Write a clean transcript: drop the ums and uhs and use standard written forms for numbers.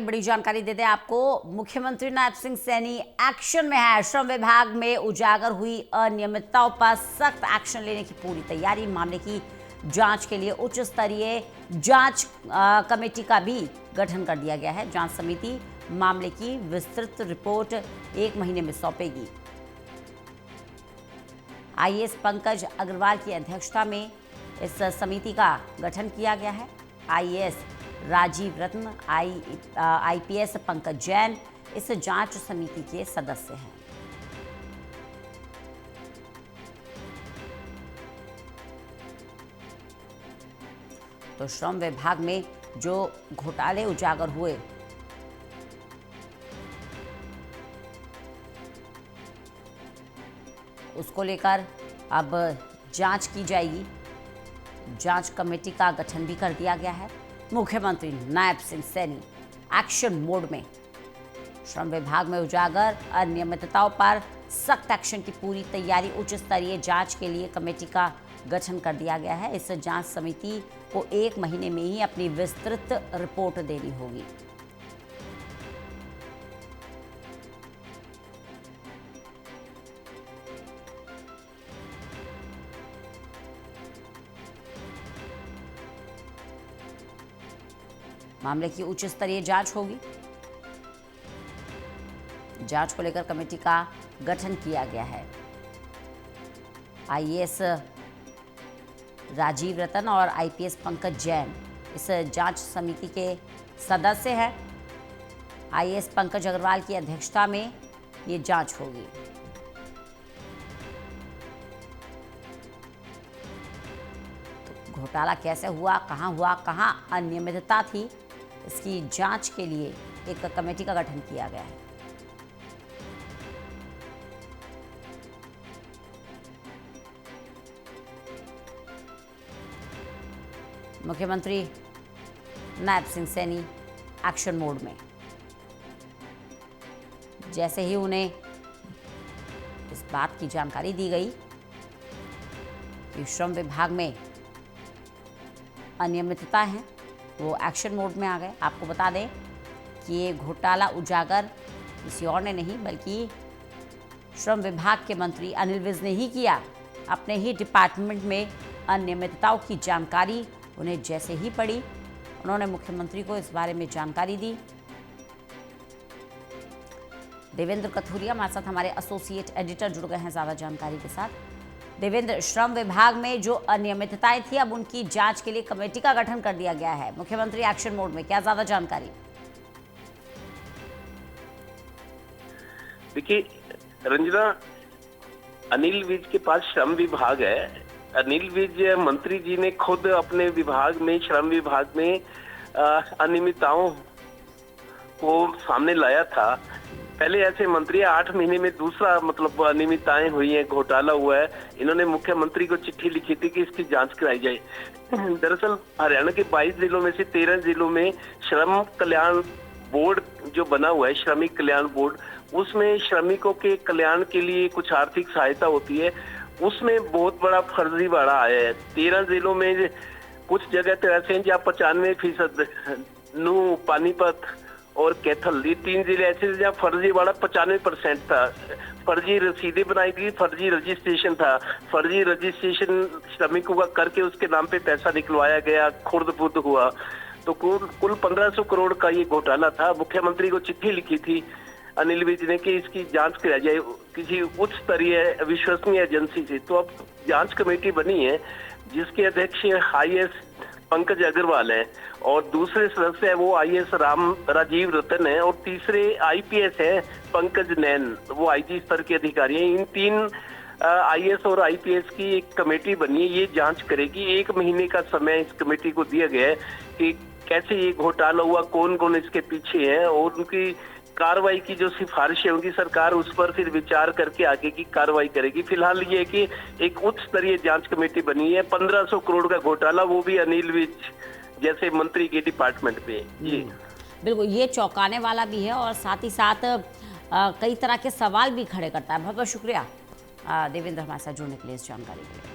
बड़ी जानकारी देते हैं आपको। मुख्यमंत्री नायब सिंह सैनी एक्शन में है। श्रम विभाग में उजागर हुई अनियमितताओं पर सख्त एक्शन लेने की पूरी तैयारी। मामले की जांच के लिए उच्च स्तरीय जांच कमेटी का भी गठन कर दिया गया है। जांच समिति मामले की विस्तृत रिपोर्ट 1 महीने में सौंपेगी। आईएएस पंकज अग्रवाल की अध्यक्षता में इस समिति का गठन किया गया है। आईएएस राजीव रत्न, आईपीएस पंकज जैन इस जांच समिति के सदस्य हैं। तो श्रम विभाग में जो घोटाले उजागर हुए, उसको लेकर अब जांच की जाएगी। जांच कमेटी का गठन भी कर दिया गया है। मुख्यमंत्री नायब सिंह सैनी एक्शन मोड में। श्रम विभाग में उजागर अनियमितताओं पर सख्त एक्शन की पूरी तैयारी। उच्च स्तरीय जांच के लिए कमेटी का गठन कर दिया गया है। इस जांच समिति को 1 महीने में ही अपनी विस्तृत रिपोर्ट देनी होगी। मामले की उच्च स्तरीय जांच होगी। जांच को लेकर कमेटी का गठन किया गया है। आईएएस राजीव रतन और आईपीएस पंकज जैन इस जांच समिति के सदस्य हैं। आईएएस पंकज अग्रवाल की अध्यक्षता में ये जांच होगी। तो घोटाला कैसे हुआ, कहां अनियमितता थी, इसकी जांच के लिए एक कमेटी का गठन किया गया है। मुख्यमंत्री नायब सिंह सैनी एक्शन मोड में। जैसे ही उन्हें इस बात की जानकारी दी गई कि श्रम विभाग में अनियमितता है, वो एक्शन मोड में आ गए। आपको बता दें कि ये घोटाला उजागर किसी और ने नहीं बल्कि श्रम विभाग के मंत्री अनिल विज ने ही किया। अपने ही डिपार्टमेंट में अनियमितताओं की जानकारी उन्हें जैसे ही पड़ी, उन्होंने मुख्यमंत्री को इस बारे में जानकारी दी। देवेंद्र कथुरिया हमारे साथ, हमारे एसोसिएट एडिटर जुड़ गए हैं ज़्यादा जानकारी के साथ। देवेंद्र, श्रम विभाग में जो अनियमितताएं थी, अब उनकी जांच के लिए कमेटी का गठन कर दिया गया है। मुख्यमंत्री एक्शन मोड में, क्या ज्यादा जानकारी? देखिए रंजना, अनिल विज के पास श्रम विभाग है। अनिल विज मंत्री जी ने खुद अपने विभाग में, श्रम विभाग में अनियमितताओं को सामने लाया था। पहले ऐसे मंत्री 8 महीने में दूसरा अनियमितताएं हुई हैं, घोटाला हुआ है। इन्होंने मुख्यमंत्री को चिट्ठी लिखी थी कि इसकी जांच कराई जाए। दरअसल हरियाणा के 22 जिलों में से 13 जिलों में श्रम कल्याण बोर्ड जो बना हुआ है, श्रमिक कल्याण बोर्ड, उसमें श्रमिकों के कल्याण के लिए कुछ आर्थिक सहायता होती है। उसमें बहुत बड़ा फर्जीवाड़ा आया है। 13 जिलों में कुछ जगह तो ऐसे हैं जहाँ 95% नू, पानीपत और कैथल, ये 3 जिले ऐसे जहाँ फर्जीवाड़ा 95% था। फर्जी रसीदें बनाई गई, फर्जी रजिस्ट्रेशन था, फर्जी रजिस्ट्रेशन श्रमिकों का करके उसके नाम पे पैसा निकलवाया गया, खुर्द-बुर्द हुआ। तो कुल 1500 करोड़ का ये घोटाला था। मुख्यमंत्री को चिट्ठी लिखी थी अनिल विज ने कि इसकी जांच कराई जाए किसी उच्च स्तरीय विश्वसनीय एजेंसी से। तो अब जांच कमेटी बनी है जिसके अध्यक्ष आईएएस पंकज अग्रवाल है और दूसरे सदस्य है वो आईएएस राजीव रतन है और तीसरे आईपीएस है पंकज नैन, वो आईजी स्तर के अधिकारी हैं। इन 3 आईएएस और आईपीएस की एक कमेटी बनी है, ये जांच करेगी। 1 महीने का समय इस कमेटी को दिया गया है कि कैसे ये घोटाला हुआ, कौन कौन इसके पीछे है और उनकी कार्रवाई की जो सिफारिशें होंगी, सरकार उस पर फिर विचार करके आगे की कार्रवाई करेगी। फिलहाल ये है कि एक उच्च स्तरीय जांच कमेटी बनी है। 1500 करोड़ का घोटाला, वो भी अनिल विज जैसे मंत्री के डिपार्टमेंट पे। जी बिल्कुल, ये चौंकाने वाला भी है और साथ ही साथ कई तरह के सवाल भी खड़े करता है। बहुत बहुत शुक्रिया देवेंद्र हमारे साथ जुड़ने के लिए, इस जानकारी के लिए।